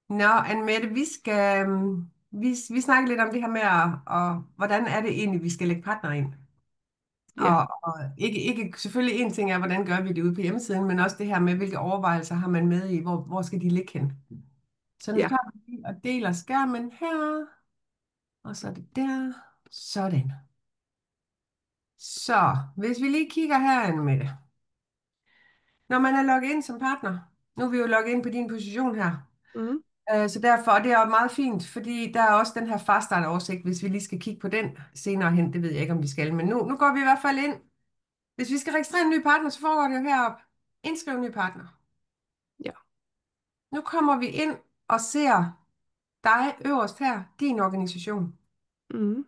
Nå, Anne-Mette, vi snakker lidt om det her med, hvordan er det egentlig, vi skal lægge partner ind. Ja. Og ikke, selvfølgelig en ting er, hvordan gør vi det ude på hjemmesiden, men også det her med, hvilke overvejelser har man med i, hvor skal de ligge hen. Så nu Ja. tager vi lige og deler skærmen her, og så er det der, sådan. Så, hvis vi lige kigger her, Anne-Mette. Når man er logget ind som partner, nu er vi jo logget ind på din position her, Mm. Så derfor, og det er jo meget fint, fordi der er også den her fast start oversigt, hvis vi lige skal kigge på den senere hen, det ved jeg ikke, om vi skal, men nu går vi i hvert fald ind. Hvis vi skal registrere en ny partner, så foregår det jo heroppe. Indskriv en ny partner. Ja. Nu kommer vi ind og ser dig øverst her, din organisation. Mm.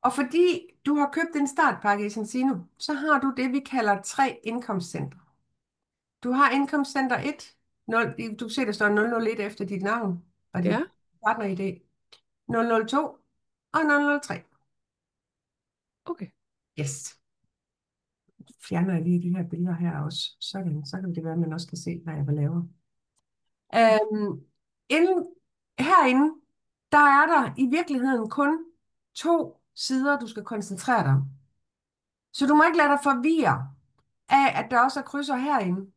Og fordi du har købt en startpakke i Sensino, så har du det, vi kalder 3 indkomstcentre. Du har indkomstcenter 1, 0, du kan se, der står 001 efter dit navn og dit Ja. partner-ID. 002 og 003. Okay. Yes. Fjerner jeg lige de her billeder her også. Sådan, så kan det være, at man også kan se, hvad jeg vil lave. Øhm, inden, herinde, der er der i virkeligheden kun 2 sider, du skal koncentrere dig om. Så du må ikke lade dig forvirre af, at der også er krydser herinde.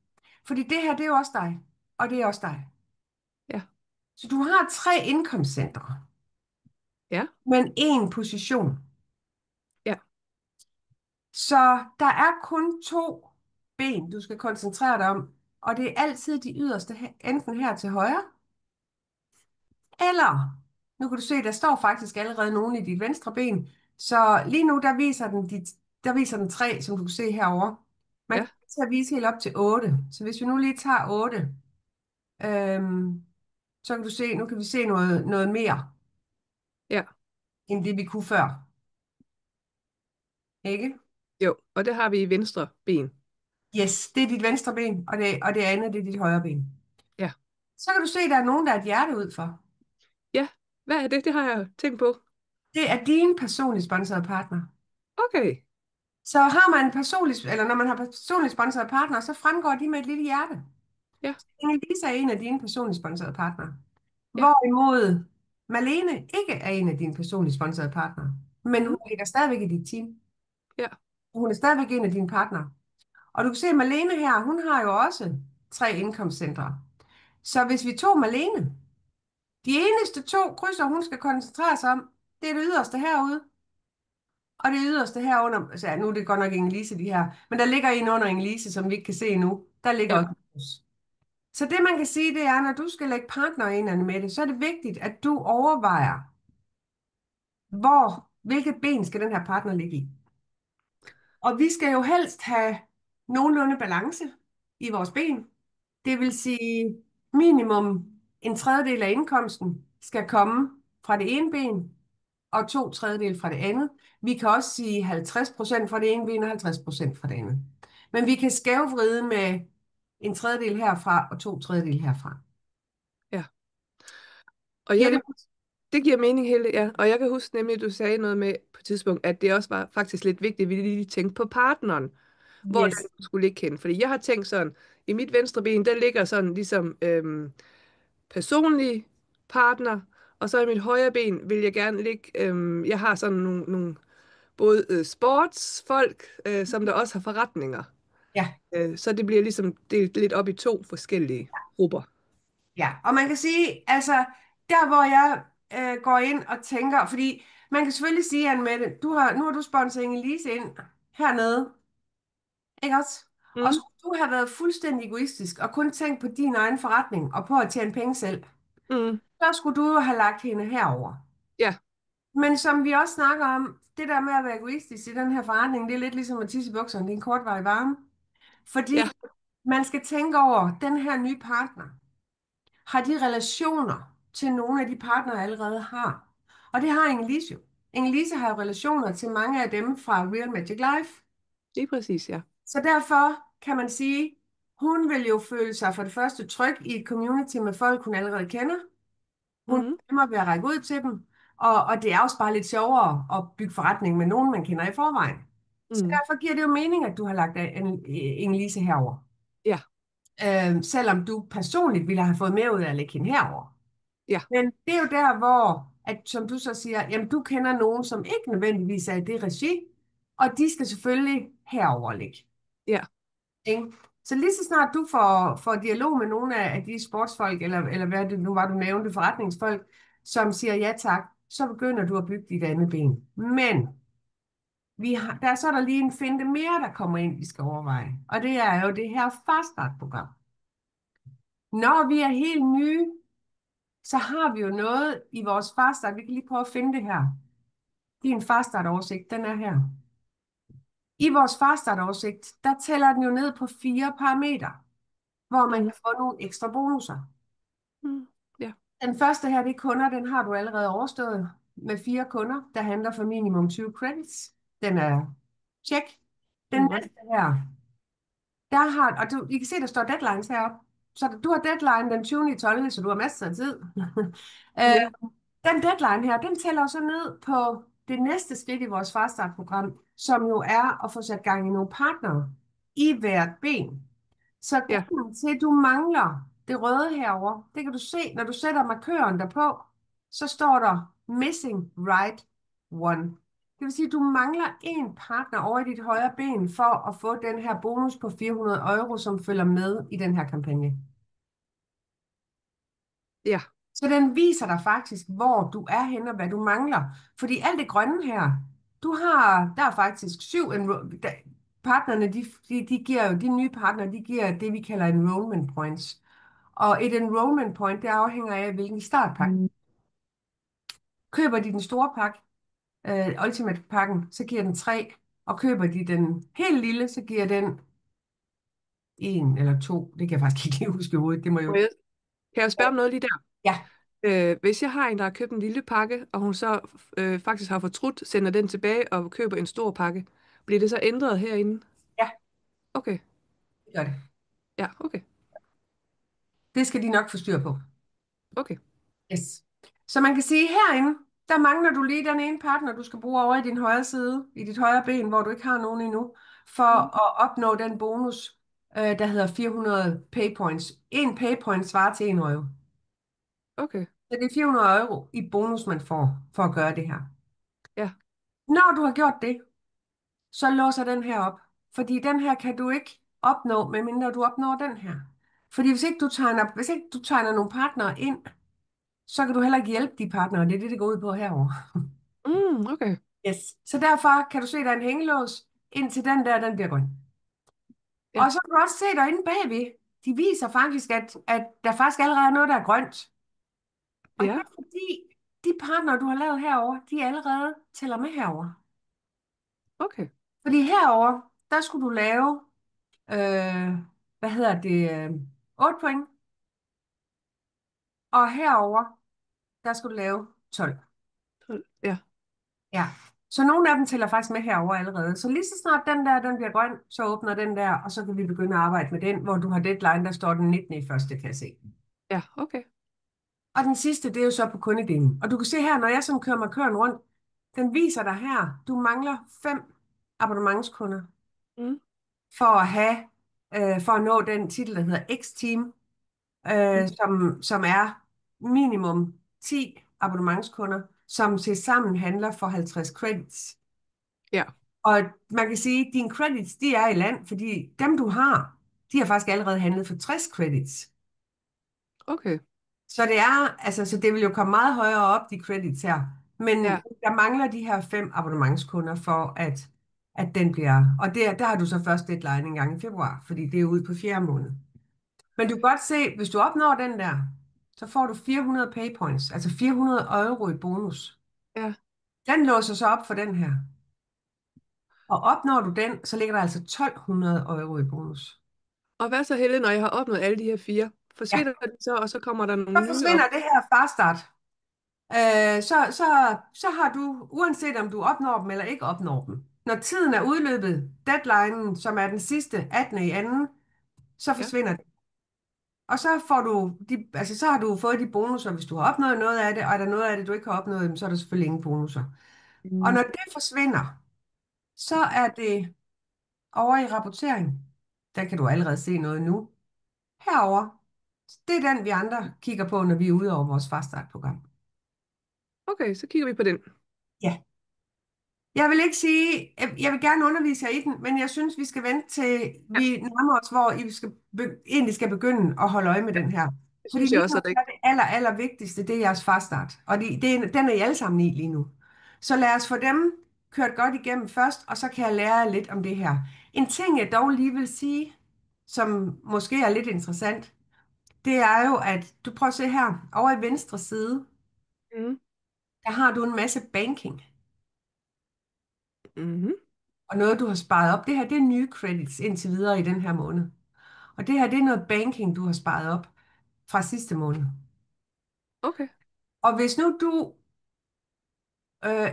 Fordi det her, det er jo også dig, og det er også dig. Ja. Så du har 3 indkomstcentre, Ja. men én position. Ja. Så der er kun 2 ben, du skal koncentrere dig om, og det er altid de yderste, enten her til højre, eller, nu kan du se, der står faktisk allerede nogen i dit venstre ben, så lige nu, der viser den 3, som du kan se herovre. Man Ja. kan til at vise helt op til 8, så hvis vi nu lige tager 8, så kan du se, nu kan vi se noget mere, Ja. end det vi kunne før, ikke? Jo, og det har vi i venstre ben. Yes, det er dit venstre ben, og det andet, det er dit højre ben. Ja. Så kan du se, der er nogen, der er et hjerte ud for. Ja. Hvad er det? Det har jeg tænkt på. Det er din personligt sponsorede partner. Okay. Så har man eller når man har personligt sponsorede partner, så fremgår de med et lille hjerte. Ja. Inge-Lise er en af dine personligt sponsorede partnere. Ja. Hvorimod Malene ikke er en af dine personligt sponsorede partnere. Men Mm. hun ligger stadigvæk i dit team. Ja. Hun er stadigvæk en af dine partnere. Og du kan se, at Malene her, hun har jo også 3 indkomstcentre. Så hvis vi tog Malene, de eneste 2 krydser, hun skal koncentrere sig om, det er det yderste herude, og det yderste herunder, altså ja, nu er det godt nok Inge-Lise de her, men der ligger en under Inge-Lise, som vi ikke kan se nu. Der ligger Ja. også et kryds. Så det man kan sige, det er, når du skal lægge partner ind med det, så er det vigtigt, at du overvejer, hvilket ben skal den her partner ligge i. Og vi skal jo helst have nogenlunde balance i vores ben. Det vil sige, minimum en tredjedel af indkomsten skal komme fra det ene ben, og 2/3 fra det andet. Vi kan også sige 50% fra det ene ben og 50% fra det andet. Men vi kan skævvride med en tredjedel herfra og 2/3 herfra. Ja. Og jeg Giver kan det? huske, det giver mening hele, ja. Og jeg kan huske nemlig, at du sagde noget med på et tidspunkt, at det også var faktisk lidt vigtigt, at vi lige tænkte på partneren, hvor Yes. den skulle ligge hen. Fordi jeg har tænkt sådan, i mit venstre ben, der ligger sådan ligesom personlig partner, og så i mit højre ben vil jeg gerne ligge, jeg har sådan nogle både sportsfolk, som der også har forretninger. Ja, Så det bliver ligesom delt lidt op i 2 forskellige grupper. ja. Og man kan sige, altså, der hvor jeg går ind og tænker, fordi man kan selvfølgelig sige, Anne-Mette, nu har du sponsoret Inge-Lise ind hernede, ikke også? Og Mm. skulle du have været fuldstændig egoistisk og kun tænkt på din egen forretning og på at tjene penge selv, Mm. så skulle du jo have lagt hende herover. Ja. Men som vi også snakker om, det der med at være egoistisk i den her forretning, det er lidt ligesom at tisse i bukserne, det er en kortvarig varme. Ja. Fordi man skal tænke over, den her nye partner, har de relationer til nogle af de partnere, jeg allerede har? Og det har Inge-Lise jo. Inge-Lise har jo relationer til mange af dem fra Real Magic Life. Lige præcis, ja. Så derfor kan man sige, hun vil jo føle sig for det første tryg i et community med folk, hun allerede kender. Hun Mm. glemmer ved at række ud til dem. Og det er også bare lidt sjovere at bygge forretning med nogen, man kender i forvejen. Så Mm. derfor giver det jo mening, at du har lagt Inge-Lise herover. Ja. selvom du personligt ville have fået mere ud af at lægge hende herover. Ja, Men det er jo der, hvor, at, som du så siger, jamen du kender nogen, som ikke nødvendigvis er i det regi, og de skal selvfølgelig herover ligge. ja, Ikke? Så lige så snart du får dialog med nogle af de sportsfolk, eller hvad det nu var, du nævnte, forretningsfolk, som siger ja tak, så begynder du at bygge dit andet ben. Men så er der lige en finte mere, der kommer ind, vi skal overveje. Og det er jo det her faststart-program. Når vi er helt nye, så har vi jo noget i vores faststart. Vi kan lige prøve at finde det her. Din faststart-oversigt, den er her. I vores faststart-oversigt, der tæller den jo ned på 4 parametre, hvor man mm, kan få nogle ekstra bonusser. mm, ja, Den første her, det er kunder, den har du allerede overstået med 4 kunder, der handler for minimum 20 credits. Den er check. Den mm, næste her, der har, og I kan se, der står deadlines heroppe. Så du har deadline den 20.12., så du har masser af tid. Øh, ja, Den deadline her, den tæller så ned på det næste skridt i vores faststart-program, som jo er at få sat gang i nogle partnere i hvert ben. Så ja, grunden til, at du mangler det røde herover, det kan du se, når du sætter markøren derpå, så står der missing right one. Det vil sige, at du mangler en partner over i dit højre ben for at få den her bonus på 400 €, som følger med i den her kampagne. ja, Så den viser dig faktisk, hvor du er henne og hvad du mangler. Fordi alt det grønne her, der er faktisk 7 partnerne, de giver jo, de nye partnere, de giver det, vi kalder enrollment points. Og et enrollment point, det afhænger af, hvilken startpakke. Køber de den store pakke, Ultimate-pakken, så giver den 3. Og køber de den helt lille, så giver den 1 eller 2. Det kan jeg faktisk ikke lige huske i hovedet. Det må og jo... kan jeg spørge om noget lige der? Ja, Hvis jeg har en, der har købt en lille pakke, og hun så faktisk har fortrudt, sender den tilbage og køber en stor pakke, bliver det så ændret herinde? ja, Okay, det gør det. ja, okay, Det skal de nok få styr på. okay. Yes. Så man kan sige, herinde, der mangler du lige den ene partner, du skal bruge over i din højre side, i dit højre ben, hvor du ikke har nogen endnu, Mm, for at opnå den bonus, der hedder 400 pay points. En pay point svarer til 1 €. okay, Så det er 400 € i bonus, man får for at gøre det her. ja. Når du har gjort det, så låser den her op. Fordi den her kan du ikke opnå, medmindre du opnår den her. Fordi hvis ikke du tegner nogle partnere ind, så kan du heller ikke hjælpe de partnere. Det er det, det går ud på herovre. Okay, Yes. Så derfor kan du se, der er en hængelås, indtil den der, den bliver grøn. ja, Og så kan du også se derinde bagved, de viser faktisk, at der faktisk allerede er noget, der er grønt. Og det ja, er fordi, de partnere, du har lavet herover, de allerede tæller med herover. okay. Fordi herover der skulle du lave, hvad hedder det, 8 point, og herover der skulle du lave 12. Ja, Ja. Så nogle af dem tæller faktisk med herover allerede. Så lige så snart den der, den bliver grøn, så åbner den der, og så kan vi begynde at arbejde med den, hvor du har deadline, der står den 19. i første, kan jeg se. ja, okay. Og den sidste, det er jo så på kundedelen. Og du kan se her, når jeg sådan kører markøren rundt, den viser dig her, du mangler 5 abonnementskunder Mm, for at have, for at nå den titel, der hedder X-Team, mm, som er minimum 10 abonnementskunder, som til sammen handler for 50 credits. ja, Og man kan sige, at dine credits, de er i land, fordi dem du har, de har faktisk allerede handlet for 60 credits. okay. Så det er, altså, så det vil jo komme meget højere op, de credits her. Men Ja, der mangler de her 5 abonnementskunder for, at den bliver, og der har du så først deadline en gang i februar, fordi det er ude på 4. måned. Men du kan godt se, hvis du opnår den der, så får du 400 pay points, altså 400 € i bonus. ja. Den låser så op for den her. Og opnår du den, så ligger der altså 1.200 € i bonus. Og hvad så, Helle, når jeg har opnået alle de her 4? Ja, Forsvinder de så, og så kommer der så nogle nye op? forsvinder det her fast start. Så har du, uanset om du opnår dem eller ikke opnår dem, når tiden er udløbet, deadlinen, som er den sidste 18. i anden, så Ja. forsvinder det. Og så får du altså så har du fået de bonusser, hvis du har opnået noget af det, og er der noget af det, du ikke har opnået, så er der selvfølgelig ingen bonusser. Og Mm, når det forsvinder, så er det over i rapportering. Der kan du allerede se noget nu. herover. Det er den, vi andre kigger på, når vi er ude over vores faststartprogram. Okay, så kigger vi på den. Ja. Jeg vil ikke sige, jeg vil gerne undervise jer i den, men jeg synes, vi skal vente til Ja, vi nærmer os, hvor I skal egentlig skal begynde at holde øje med den her. det Fordi synes jeg lige også nu er så er rigtigt. det aller vigtigste, det er jeres faststart. Og den er I alle sammen i lige nu. Så lad os få dem kørt godt igennem først, og så kan jeg lære jer lidt om det her. En ting, jeg dog lige vil sige, som måske er lidt interessant, det er jo, at du prøver at se her, over i venstre side, Mm. der har du en masse banking. Mm. Og noget, du har sparet op. Det her, det er nye credits indtil videre i den her måned. Og det her, det er noget banking, du har sparet op fra sidste måned. Okay. Og hvis nu du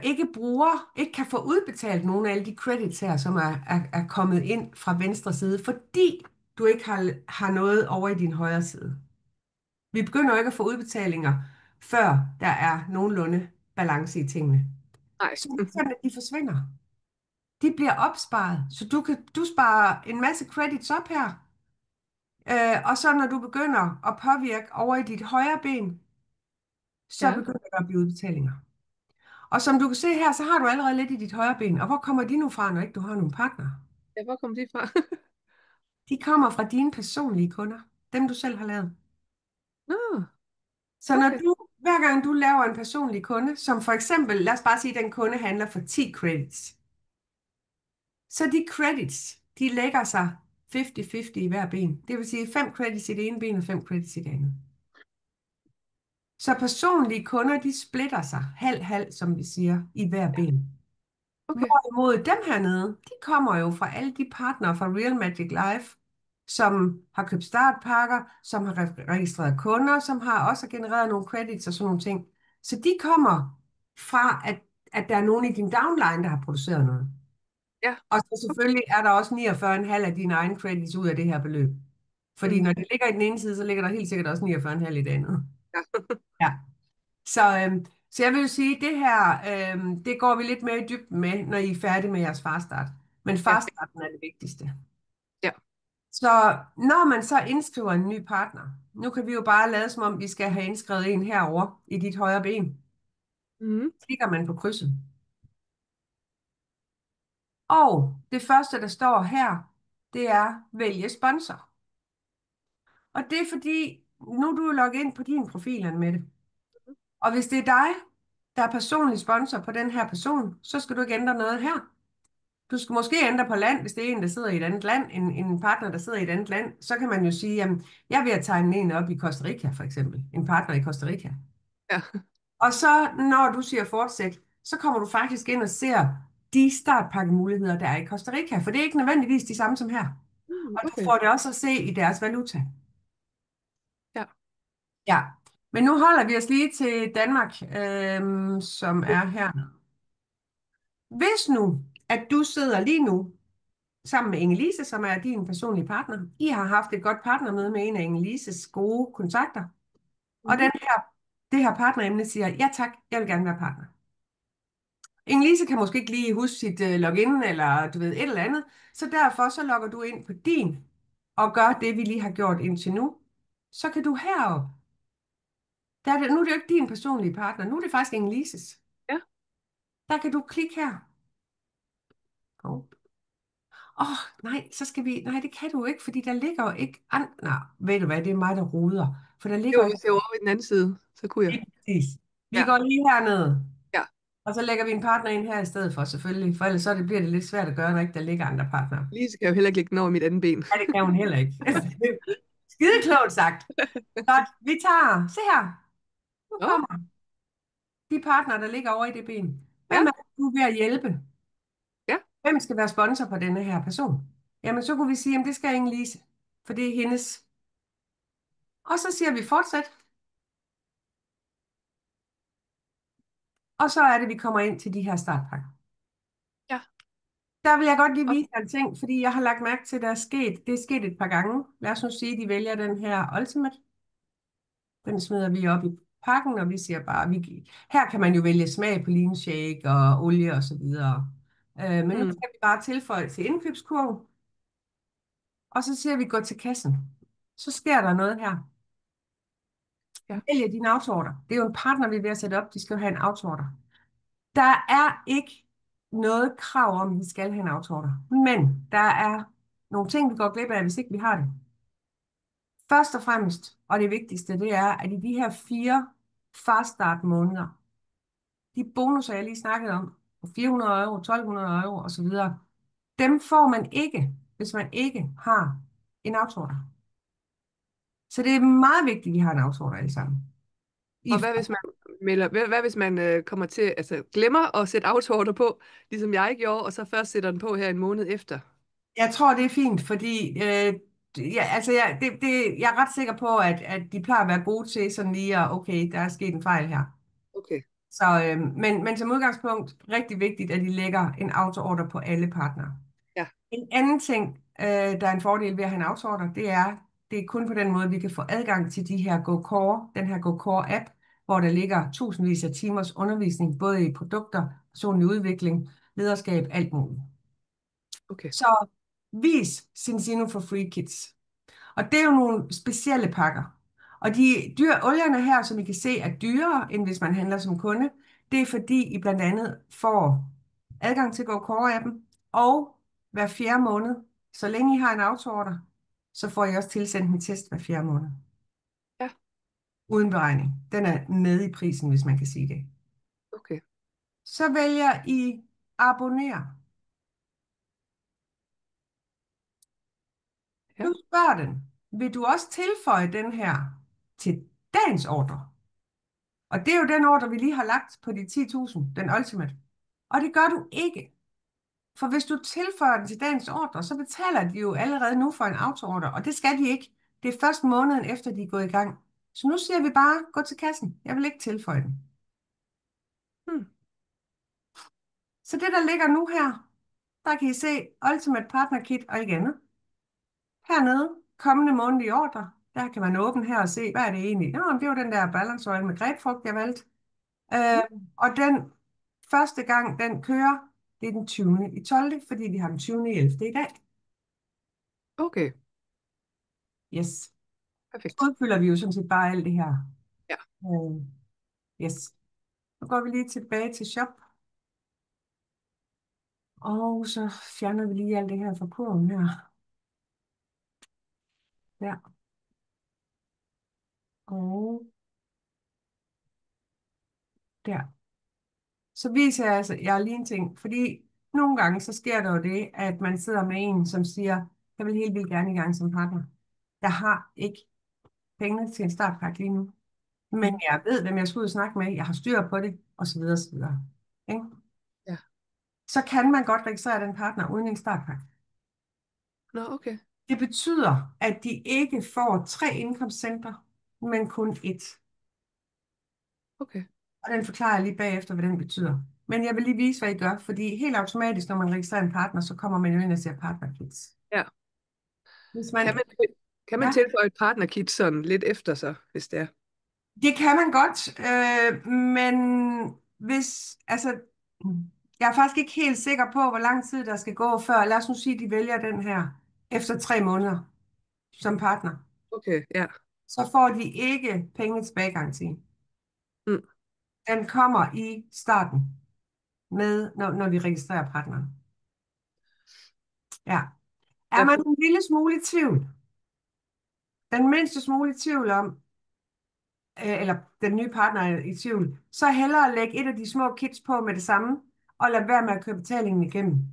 ikke kan få udbetalt nogle af alle de credits her, som er kommet ind fra venstre side, fordi du ikke har noget over i din højre side. Vi begynder jo ikke at få udbetalinger, før der er nogenlunde balance i tingene. Nej. Så det er simpelthen, at de forsvinder. De bliver opsparet, så du sparer en masse credits op her. Og så når du begynder at påvirke over i dit højre ben, så Ja. begynder der at blive udbetalinger. Og som du kan se her, så har du allerede lidt i dit højre ben. Og hvor kommer de nu fra, når ikke du har nogen partner? Ja, hvor kom de fra? De kommer fra dine personlige kunder. Dem du selv har lavet. Nå, Så okay. hver gang du laver en personlig kunde, som for eksempel, lad os bare sige, at den kunde handler for 10 credits. Så de credits, de lægger sig 50-50 i hver ben. Det vil sige 5 credits i det ene ben og 5 credits i det andet. Så personlige kunder, de splitter sig halv-halv, som vi siger, i hver ben. Okay. Hvorimod dem hernede, de kommer jo fra alle de partnere fra Real Magic Life, som har købt startpakker, som har registreret kunder, som har også genereret nogle credits og sådan nogle ting. Så de kommer fra, at der er nogen i din downline, der har produceret noget. Ja. Og så selvfølgelig er der også 49,5 af dine egne credits ud af det her beløb. Fordi Mm. når det ligger i den ene side, så ligger der helt sikkert også 49,5 i det andet. Ja. Ja. Så jeg vil jo sige, at det her, det går vi lidt mere i dybden med, når I er færdige med jeres farstart. Men Ja. farstarten er det vigtigste. Ja. Så når man så indskriver en ny partner, nu kan vi jo bare lade som om, vi skal have indskrevet en herover i dit højre ben. Mm. Klikker man på krydset. Og det første, der står her, det er vælge sponsor. Og det er fordi, nu er du logget ind på din profil, med det. Og hvis det er dig, der er personlig sponsor på den her person, så skal du ikke ændre noget her. Du skal måske ændre på land, hvis det er en, der sidder i et andet land, en partner, der sidder i et andet land. Så kan man jo sige, jamen, jeg vil at tegne en op i Costa Rica, for eksempel. En partner i Costa Rica. Ja. Og så, når du siger fortsæt, så kommer du faktisk ind og ser de startpakkemuligheder, der er i Costa Rica. For det er ikke nødvendigvis de samme som her. Mm, Og du okay. får det også at se i deres valuta. Ja. Ja. Men nu holder vi os lige til Danmark, som er her. Hvis nu, at du sidder lige nu sammen med Inge-Lise, som er din personlige partner. I har haft et godt partnermøde med en af Inge-Lises gode kontakter. Og Mm. det her partneremne siger, ja tak, jeg vil gerne være partner. Inge-Lise kan måske ikke lige huske sit login, eller du ved, et eller andet. Så derfor så logger du ind på din, og gør det, vi lige har gjort indtil nu. Så kan du herop. Nu er det jo ikke din personlige partner, nu er det faktisk Inge-Lises. Ja. Der kan du klikke her. Nej, så skal vi... Nej, det kan du ikke, fordi der ligger jo ikke... Nej, ved du hvad, det er mig, der roder. For der ligger Jo, jo hvis jeg var over i den anden side, så kunne jeg. ikke præcis. Vi Ja. går lige hernede, Ja. og så lægger vi en partner ind her i stedet for, selvfølgelig. For ellers bliver det lidt svært at gøre, når ikke der ligger andre partnere. Lise kan jo heller ikke lægge den over mit andet ben. Nej, det kan hun heller ikke. Skide klogt sagt. Godt, vi tager... Se her. Nu Nå, kommer de partnere, der ligger over i det ben. ja. Hvem er du ved at hjælpe? Ja. Hvem skal være sponsor på denne her person? Jamen, så kunne vi sige, at det skal ingen Lise, for det er hendes. Og så siger vi fortsæt. Og så er det, vi kommer ind til de her startpakker. Ja. Der vil jeg godt lige Og, vise dig en ting, fordi jeg har lagt mærke til, at det er sket et par gange. Lad os nu sige, at de vælger den her Ultimate. Den smider vi op i pakken, og vi siger bare, her kan man jo vælge smag på lean shake og olie og så videre. Men nu skal vi bare tilføje til indkøbskurven, og så siger vi gå til kassen. så sker der noget her. Ja. Vælger din autoorder. Det er jo en partner, vi er ved at sætte op. De skal jo have en autoorder. Der er ikke noget krav om, at vi skal have en autoorder. Men der er nogle ting, vi går glip af, hvis ikke vi har det. Først og fremmest, og det vigtigste, det er, at i de her 4 fast start måneder, de bonusser, jeg lige snakkede om, på 400 euro, 1200 euro osv., dem får man ikke, hvis man ikke har en autoorder. Så det er meget vigtigt, at vi har en autoorder alle sammen. Og hvad hvis man hvad hvis man kommer til, altså glemmer at sætte autoorder på, ligesom jeg gjorde, og så først sætter den på her en måned efter? Jeg tror, det er fint, fordi jeg er ret sikker på, at de plejer at være gode til sådan lige at, okay, der er sket en fejl her. Okay. Så, men som udgangspunkt, rigtig vigtigt, at de lægger en autoorder på alle partnere. Ja. En anden ting, der er en fordel ved at have en autoorder, det er kun på den måde, vi kan få adgang til de her GoCore, den her GoCore app, hvor der ligger tusindvis af timers undervisning, både i produkter, personlig udvikling, lederskab, alt muligt. Okay. Så vis Zinzino for Free Kids. Og det er jo nogle specielle pakker. Og de olierne her, som I kan se, er dyrere, end hvis man handler som kunde. Det er fordi, I blandt andet får adgang til GoCore-appen, og hver 4. måned, så længe I har en autoorder, så får I også tilsendt en test hver 4. måned. Ja. Uden beregning. Den er med i prisen, hvis man kan sige det. Okay. Så vælger I abonnere. Ja. Du spørger den, vil du også tilføje den her til dagens ordre? Og det er jo den ordre, vi lige har lagt på de 10.000, den ultimate. Og det gør du ikke. For hvis du tilføjer den til dagens ordre, så betaler de jo allerede nu for en autoordre, og det skal de ikke. Det er først måneden efter, de er gået i gang. Så nu siger vi bare, gå til kassen. Jeg vil ikke tilføje den. Hmm. Så det, der ligger nu her, der kan I se Ultimate Partner Kit og ikke andet. Hernede, kommende månedlige ordre, der kan man åbne her og se, hvad er det egentlig? Nå, det var den der balance oil med grebfrugt, jeg valgte. Og den første gang, den kører, det er den 20. i 12., fordi vi har den 20. i 11. i dag. Okay. Yes. Så Perfekt. udfylder vi jo sådan set bare alt det her. Ja. Øh, yes. Så går vi lige tilbage til shop. Og så fjerner vi lige alt det her fra kurven her. Der. Og der. Så viser jeg altså jer lige en ting, fordi nogle gange så sker der jo det, at man sidder med en, som siger, jeg vil helt vildt gerne i gang som partner. Jeg har ikke penge til en startpakke lige nu, men Mm. jeg ved, hvem jeg skal ud og snakke med, jeg har styr på det, osv. osv. Ikke? Ja. Så kan man godt registrere den partner uden en startpakke. Nå, okay. Det betyder, at de ikke får 3 indkomstcentre, men kun ét. Okay. Og den forklarer jeg lige bagefter, hvad den betyder. Men jeg vil lige vise, hvad I gør, fordi helt automatisk, når man registrerer en partner, så kommer man jo ind og ser partnerkits. Ja. Hvis Kan man, man, kan man ja, tilføje et partnerkit sådan lidt efter sig, hvis det er? det kan man godt, men hvis, altså, jeg er faktisk ikke helt sikker på, hvor lang tid der skal gå før. Lad os nu sige, at de vælger den her efter 3 måneder som partner. Okay, ja. Så får de ikke penge tilbagegaranti. Mm. Den kommer i starten, med, når vi registrerer partneren. Ja. Er Ja, man en lille smule i tvivl, den mindste smule i tvivl om, eller den nye partner er i tvivl, så hellere lægge et af de små kits på med det samme, og lade være med at køre betalingen igennem.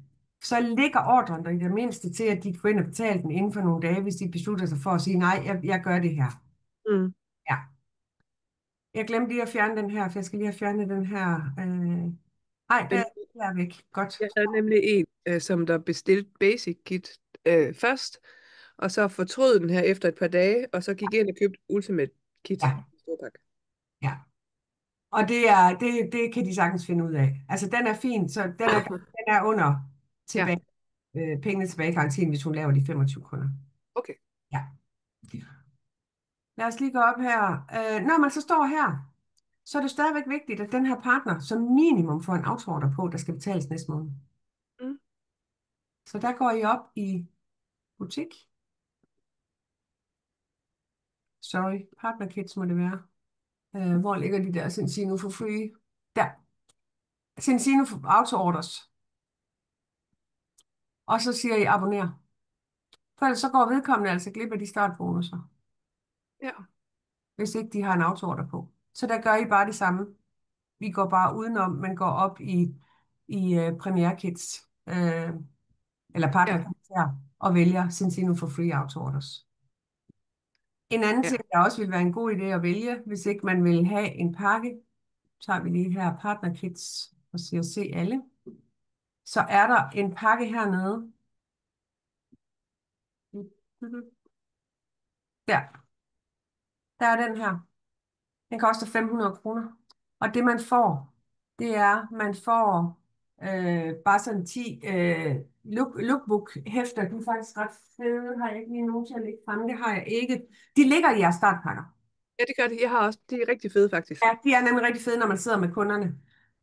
Så ligger ordren der i det mindste til, at de kan gå ind og betale den inden for nogle dage, hvis de beslutter sig for at sige, nej, jeg gør det her. mm. Ja. Jeg glemte lige at fjerne den her, for jeg skal lige have fjernet den her. Nej, Men der er væk. Godt. jeg havde nemlig en, som der bestilte Basic Kit først, og så fortrød den her efter et par dage, og så gik ind og købte Ultimate Kit. Ja, Storpakke. ja. Og det kan de sagtens finde ud af. Altså, den er fin, så den er under Ja, tilbage, pengene tilbage i garantien, hvis hun laver de 25 kunder. okay. Ja. Lad os lige gå op her. Når man så står her, så er det stadigvæk vigtigt, at den her partner som minimum får en autoorder på, der skal betales næste måned. Mm. Så der går I op i butik. Sorry, Partner Kits må det være. Hvor ligger de der Sensino for free? Der. Sensino for auto orders. Og så siger I abonner. For ellers så går vedkommende altså glip af de startbonusser, Ja, hvis ikke de har en autoorder på. Så der gør I bare det samme. Vi går bare udenom, men går op i Premiere Kits, eller Partner ja, Kits her, og vælger Sensino for free autoorders. En anden ja, ting, der også vil være en god idé at vælge, hvis ikke man vil have en pakke, så har vi lige her Partner Kits og siger se alle. Så er der en pakke hernede. Der. Der er den her. Den koster 500 kroner. Og det man får, det er, man får bare sådan 10 lookbook-hæfter. De er faktisk ret fede. Har jeg ikke lige nogen til at lægge frem? Det har jeg ikke. De ligger i jeres startpakker. ja, det gør det. Jeg har også, de er rigtig fede faktisk. Ja, de er nemlig rigtig fede, når man sidder med kunderne.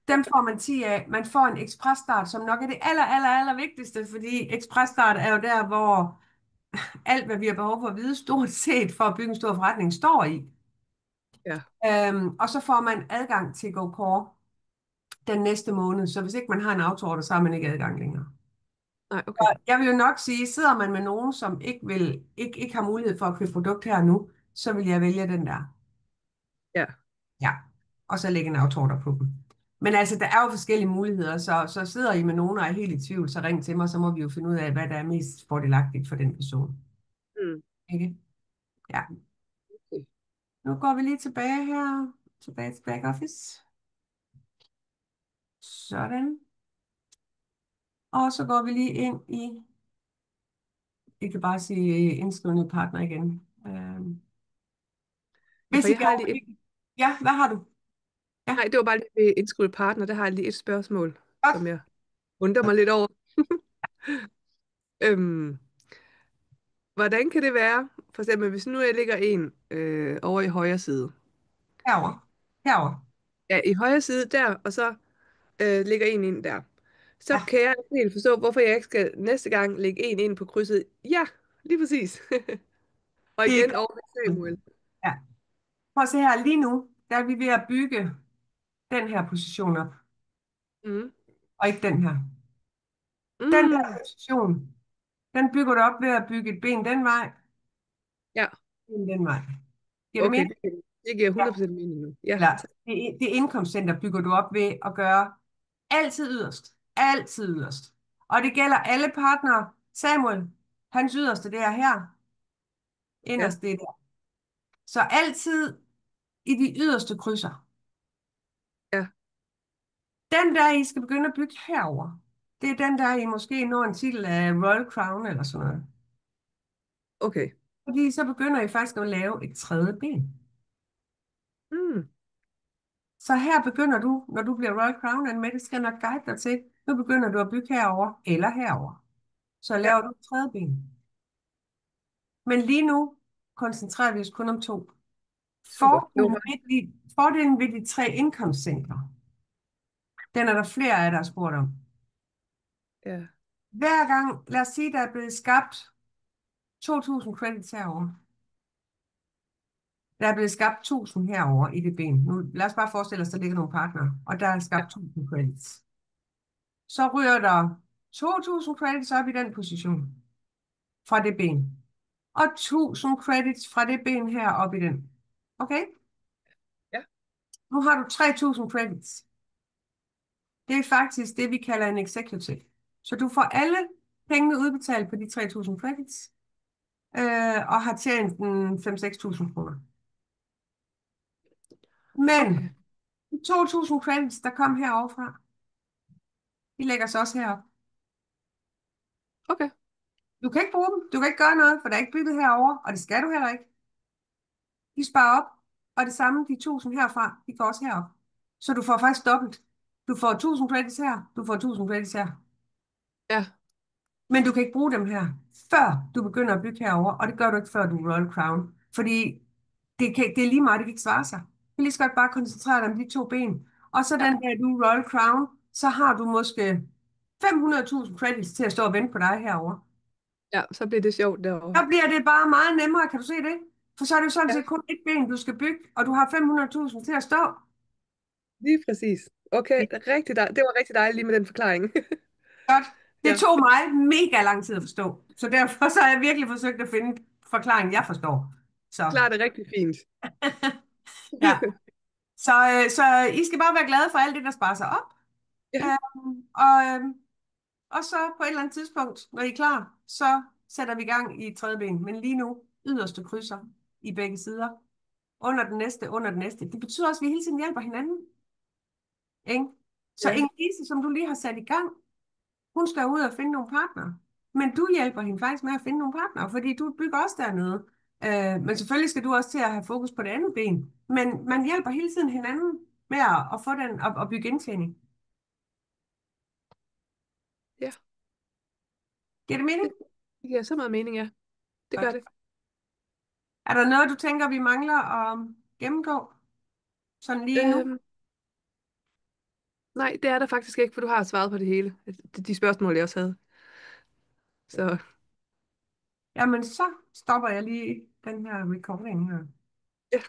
Dem får man 10 af. Man får en ekspresstart, som nok er det aller vigtigste, fordi ekspresstart er jo der, hvor alt, hvad vi har behov for at vide, stort set for at bygge en stor forretning, står i. Ja, Og så får man adgang til GoCore den næste måned, så hvis ikke man har en autoorder, så har man ikke adgang længere. nej, okay. Og jeg vil jo nok sige, sidder man med nogen, som ikke har mulighed for at købe produkt her nu, så vil jeg vælge den der. Ja, Ja, og så lægge en autoorder på dem. Men altså, der er jo forskellige muligheder, så sidder I med nogen og er helt i tvivl, så ring til mig, så må vi jo finde ud af, hvad der er mest fordelagtigt for den person. mm. Ikke? Ja. Okay. Nu går vi lige tilbage her, tilbage til back office. Sådan. Og så går vi lige ind i, I kan bare sige indskrivende partner igen. Ja, for Hvis I jeg har dog lige et, ikke... Ja, hvad har du? Ja, nej, det var bare lige ved indskudt partner, der har jeg lige et spørgsmål, godt. som jeg undrer mig lidt over. Øhm, Hvordan kan det være, for eksempel hvis nu jeg lægger en over i højre side, Herover. Herover. ja, i højre side der, og så lægger en ind der, så Ja, kan jeg ikke helt forstå, hvorfor jeg ikke skal næste gang lægge en ind på krydset. Ja, lige præcis. Og det er igen over ved godt. Samuel. Ja. Prøv at se her. Lige nu, der er vi ved at bygge den her position op, Mm. og ikke den her. Den der Mm. position, den bygger du op ved at bygge et ben den vej, Ja, en den vej. Giver det okay, mening? det giver Ja. 100% mening nu. Ja, Eller det indkomstcenter bygger du op ved at gøre altid yderst. Altid yderst. Og det gælder alle partnere. Samuel, hans yderste, det er her. ja, Inderst, det er der. Så altid i de yderste krydser. ja, Den der, I skal begynde at bygge herover. Det er den der, I måske når en titel af Royal Crown eller sådan noget. okay. Fordi så begynder I faktisk at lave et tredje ben. Mm. Så her begynder du, når du bliver Royal Crown, og Mette skal nok guide dig til, nu begynder du at bygge herover eller herover. Så Ja, laver du et tredje ben. Men lige nu koncentrerer vi os kun om to. super. Det var bare, Fordelen ved de tre indkomstcentre, den er der flere af, der har spurgt om. ja, Hver gang, lad os sige, der er blevet skabt 2.000 credits herover. Der er blevet skabt 1.000 herover i det ben. Nu, lad os bare forestille os, der ligger nogle partnere, og der er ja, skabt 1.000 credits. Så ryger der 2.000 credits op i den position fra det ben. Og 1.000 credits fra det ben her op i den. Okay? ja, Nu har du 3.000 credits. Det er faktisk det, vi kalder en executive. Så du får alle pengene udbetalt på de 3.000 credits, og har tjent en 5-6.000 kroner. okay, Men de 2.000 credits, der kom heroverfra, de lægger sig også herop. okay, Du kan ikke bruge dem, du kan ikke gøre noget, for der er ikke bygget herover, og det skal du heller ikke. De sparer op, og det samme, de 1.000 herfra, de går også herop. Så du får faktisk dobbelt. Du får 1.000 credits her, du får 1.000 credits her. ja, Men du kan ikke bruge dem her, før du begynder at bygge herover, og det gør du ikke, før du er Royal Crown. Fordi det er lige meget, det kan ikke svare sig. Du kan lige så godt bare koncentrere dig om de to ben. Og så ja, den der, du er Royal Crown, så har du måske 500.000 credits til at stå og vente på dig herover. ja, så bliver det sjovt derovre. Så bliver det bare meget nemmere, kan du se det? For så er det jo sådan Ja, set kun et ben, du skal bygge, og du har 500.000 til at stå. lige præcis. Okay, det var rigtig dejligt lige med den forklaring. Godt. Det Ja, tog mig mega lang tid at forstå. Så derfor så har jeg virkelig forsøgt at finde forklaringen, jeg forstår. Så, klarer det rigtig fint. ja. Så I skal bare være glade for alt det, der sparer sig op. Ja, Og så på et eller andet tidspunkt, når I er klar, så sætter vi i gang i et tredje ben. Men lige nu, yderste krydser i begge sider. Under den næste, under den næste. Det betyder også, at vi hele tiden hjælper hinanden. Ikke? Så ja, Inge-Lise, som du lige har sat i gang, hun skal ud og finde nogle partnere. Men du hjælper hende faktisk med at finde nogle partnere, fordi du bygger også dernede. Men selvfølgelig skal du også til at have fokus på det andet ben. Men man hjælper hele tiden hinanden med at få den, at bygge indtjening. ja. Giver det mening? Det, det giver så meget mening, ja. Det gør Godt. det. Er der noget, du tænker, vi mangler at gennemgå? Sådan lige nu? Øhm, nej, det er der faktisk ikke, for du har svaret på det hele. De spørgsmål, jeg også havde. Så Jamen, så stopper jeg lige den her recording her. ja.